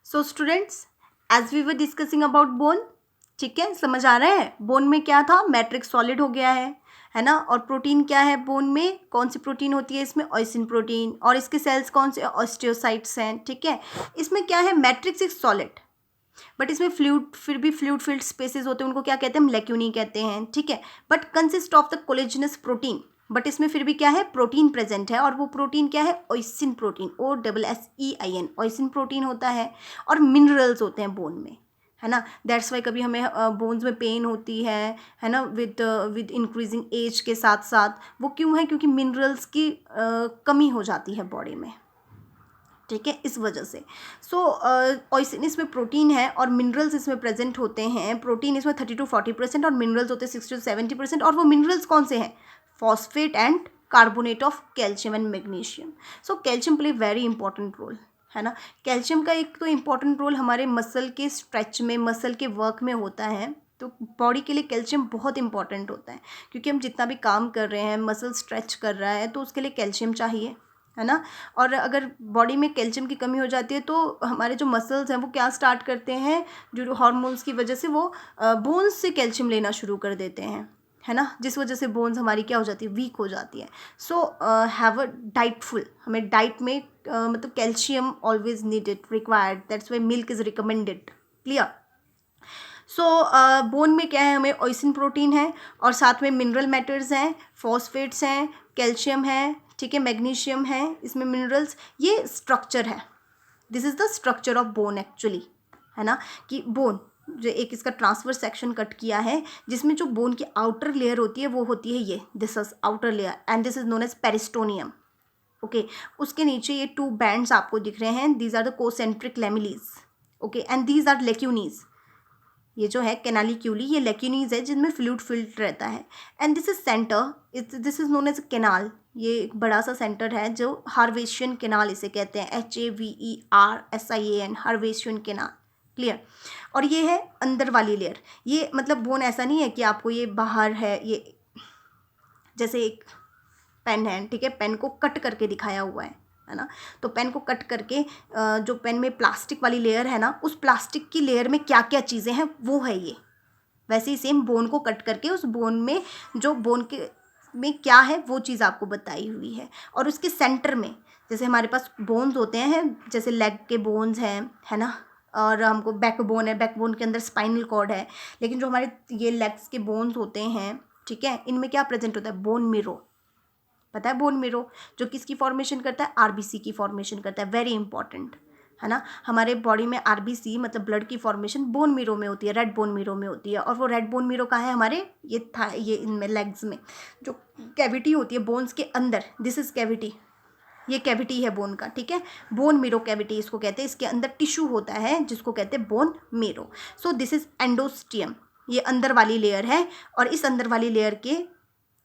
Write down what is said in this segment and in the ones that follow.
So students, as we were discussing about bone, ठीक है, समझ आ रहा है। बोन में क्या था, मैट्रिक्स सॉलिड हो गया है ना। और प्रोटीन क्या है, बोन में कौन सी प्रोटीन होती है, इसमें ऑयसिन प्रोटीन। और इसके सेल्स कौन से, ऑस्टियोसाइट्स हैं, ठीक है। इसमें क्या है, मैट्रिक्स इज सॉलिड, बट इसमें फ्लूइड, फिर भी फ्लूइड फिल्ड स्पेसेस होते हैं, उनको क्या कहते हैं, हम लेक्यूनी कहते हैं, ठीक है। But consist of the collagenous protein, but इसमें फिर भी क्या है, प्रोटीन प्रेजेंट है। और वो प्रोटीन क्या है, ऑयसिन प्रोटीन, OSSEIN, ऑयसिन प्रोटीन होता है। और मिनरल्स होते हैं बोन में, है ना। दैट्स वाई कभी हमें बोन्स में पेन होती है ना, विद इंक्रीजिंग एज के साथ साथ। वो क्यों है, क्योंकि मिनरल्स की कमी हो जाती है बॉडी में, ठीक है, इस वजह से। सो ऑयसिन इसमें प्रोटीन है और मिनरल्स इसमें प्रेजेंट होते हैं। प्रोटीन इसमें 30-40% और मिनरल्स होते हैं 60-70%। और वो मिनरल्स कौन से हैं, phosphate and carbonate of calcium and magnesium. So calcium play very important role, है ना। कैल्शियम का एक तो इम्पॉर्टेंट रोल हमारे मसल के स्ट्रेच में, मसल के वर्क में होता है। तो बॉडी के लिए कैल्शियम बहुत इंपॉर्टेंट होता है, क्योंकि हम जितना भी काम कर रहे हैं, मसल स्ट्रेच कर रहा है, तो उसके लिए कैल्शियम चाहिए, है ना। और अगर बॉडी में कैल्शियम की कमी हो जाती है तो हमारे जो मसल्स हैं वो क्या स्टार्ट करते हैं, जो हार्मोन्स की वजह से वो बोन्स से कैल्शियम लेना शुरू कर देते हैं, है ना, जिस वजह से बोन्स हमारी क्या हो जाती है, वीक हो जाती है। सो हैव अ डाइटफुल, हमें डाइट में मतलब calcium always needed, required, that's why milk is recommended, clear. So bone में क्या है, हमें ऑयसिन प्रोटीन है और साथ में मिनरल मैटर्स हैं, फॉस्फेट्स हैं, कैल्शियम है, ठीक है, मैग्नीशियम है, इसमें मिनरल्स, ये स्ट्रक्चर है। This is the structure of bone actually, है ना। कि बोन जो एक इसका ट्रांसफर सेक्शन कट किया है, जिसमें जो बोन की आउटर लेयर होती है वो होती है ये, this is outer layer and this is known as periosteum, okay. उसके नीचे ये 2 बैंड्स आपको दिख रहे हैं, these are the concentric lamellae, okay, and these are lacunae. ये जो है कैनालिक्यूली, ये लेक्यूनीज है जिनमें फ्लूइड फिल्ड रहता है। And this is centre, this is known as canal, ये एक बड़ा सा सेंटर है जो हार्वेशियन कैनाल इसे कहते हैं, HAVERSIAN, हार्वेशियन कैनाल, क्लियर। और ये है अंदर वाली लेयर। ये मतलब बोन ऐसा नहीं है कि आपको ये बाहर है, ये जैसे एक पेन है, ठीक है, पेन को कट करके दिखाया हुआ है ना। तो पेन को कट करके जो पेन में प्लास्टिक वाली लेयर है ना, उस प्लास्टिक की लेयर में क्या क्या चीज़ें हैं वो है ये। वैसे ही सेम बोन को कट करके उस बोन में जो बोन के में क्या है वो चीज़ आपको बताई हुई है। और उसके सेंटर में जैसे हमारे पास बोन्स होते हैं, जैसे लेग के बोन्स हैं, है ना, और हमको बैकबोन है, बैकबोन के अंदर स्पाइनल कॉर्ड है। लेकिन जो हमारे ये लेग्स के बोन्स होते हैं, ठीक है, इनमें क्या प्रेजेंट होता है, बोन मेरो, पता है, बोन मेरो जो किसकी फॉर्मेशन करता है, RBC की फॉर्मेशन करता है, वेरी इंपॉर्टेंट, है ना। हमारे बॉडी में RBC मतलब ब्लड की फॉर्मेशन बोन मेरो में होती है, रेड बोन मेरो में होती है। और वो रेड बोन मेरो कहाँ है, हमारे ये इनमें लेग्स में जो कैविटी होती है बोन्स के अंदर, दिस इज कैविटी, ये कैविटी है बोन का, ठीक है, बोन मेरो कैविटी इसको कहते हैं। इसके अंदर टिश्यू होता है जिसको कहते हैं bone marrow. So this is एंडोस्टियम, ये अंदर वाली लेयर है। और इस अंदर वाली लेयर के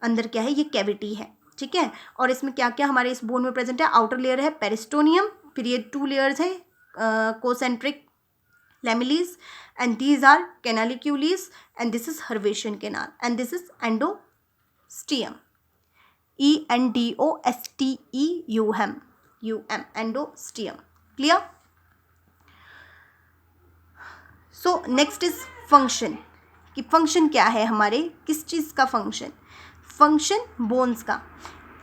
अंदर क्या है, ये कैविटी है, ठीक है। और इसमें क्या क्या हमारे इस बोन में प्रेजेंट है, आउटर लेयर है पेरिस्टोनियम, फिर ये 2 लेयर्स है concentric lamellae, and these are canaliculi, and this is Haversian canal, and this is endosteum, ENDOSTEUM, endosteum, clear. So next is function, कि फंक्शन क्या है हमारे, किस चीज़ का फंक्शन, फंक्शन बोन्स का।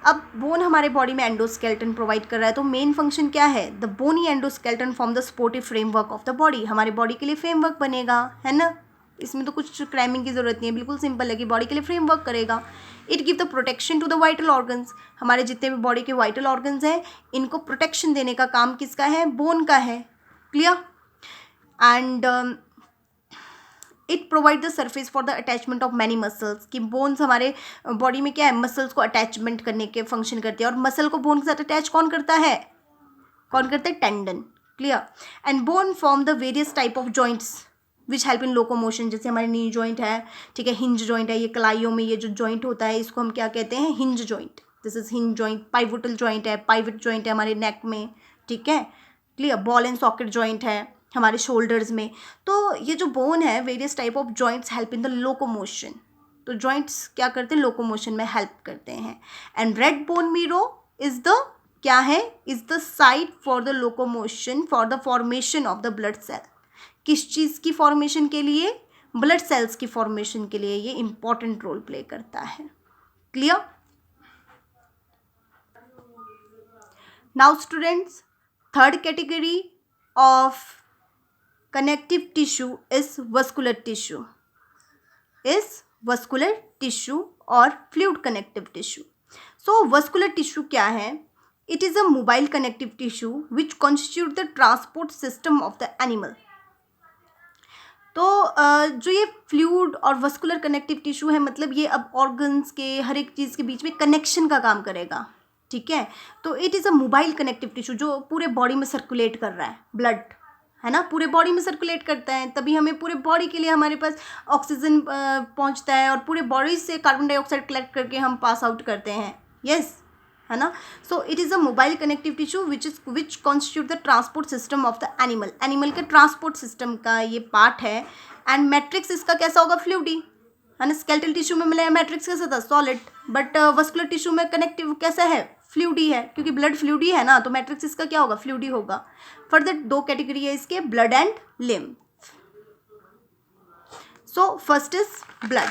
अब बोन हमारे बॉडी में एंडोस्केलेटन प्रोवाइड कर रहा है, तो मेन फंक्शन क्या है, the bony endoskeleton form the supportive framework of the body, हमारे बॉडी के लिए फ्रेमवर्क बनेगा, है ना। इसमें तो कुछ क्राइमिंग की जरूरत नहीं है, बिल्कुल सिंपल है कि बॉडी के लिए फ्रेमवर्क करेगा। It give the protection to the vital organs, हमारे जितने भी बॉडी के वाइटल ऑर्गन्स हैं इनको प्रोटेक्शन देने का काम किसका है, बोन का है, clear. And it provide the surface for the attachment of many muscles, कि बोन्स हमारे बॉडी में क्या है, मसल्स को अटैचमेंट करने के फंक्शन करती है। और मसल को बोन के साथ अटैच कौन करता है, tendon, clear. And bone form the various type of joints which help in locomotion, जैसे हमारे नी जॉइंट है, ठीक है, हिंज जॉइंट है, ये कलाइयों में ये जो जॉइंट होता है इसको हम क्या कहते हैं, hinge joint, this is hinge joint. Pivotal joint है, पाइवट जॉइंट है हमारे नेक में, ठीक है, clear. Ball and socket joint है हमारे शोल्डर्स में। तो ये जो बोन है, various type of joints help in the locomotion, तो जॉइंट्स क्या करते हैं, लोकोमोशन में हेल्प करते हैं। And red bone marrow is the क्या है, is the site for the locomotion for the formation of the blood cell. किस चीज़ की फॉर्मेशन के लिए, ब्लड सेल्स की फॉर्मेशन के लिए ये इंपॉर्टेंट रोल प्ले करता है। Clear? Now students, third category of connective tissue is vascular tissue, और फ्लूइड कनेक्टिव टिश्यू। सो वस्कुलर टिश्यू क्या है? It is a mobile connective tissue which constitute the transport system of the animal. तो जो ये fluid और vascular connective tissue है, मतलब ये अब ऑर्गन्स के हर एक चीज़ के बीच में कनेक्शन का काम करेगा, ठीक है। तो it is a mobile connective tissue जो पूरे बॉडी में सर्कुलेट कर रहा है, ब्लड है ना, पूरे बॉडी में सर्कुलेट करता है, तभी हमें पूरे बॉडी के लिए हमारे पास ऑक्सीजन पहुंचता है और पूरे बॉडी से कार्बन डाइऑक्साइड कलेक्ट करके हम पास आउट करते हैं, यस, है ना। So it is a mobile connective tissue which constitute the transport system of the animal के ट्रांसपोर्ट सिस्टम का ये पार्ट है। एंड मैट्रिक्स इसका कैसा होगा, फ्लूइडी, है ना। स्केलेटल टिश्यू में मिला मैट्रिक्स कैसा था, सॉलिड, बट वस्कुलर टिश्यू में कनेक्टिव कैसा है, फ्लूइडी है, क्योंकि ब्लड फ्लूइडी है ना, तो मैट्रिक्स इसका क्या होगा, फ्लूइडी होगा। फर्दर दो कैटेगरी है इसके, blood and lymph. So first is blood.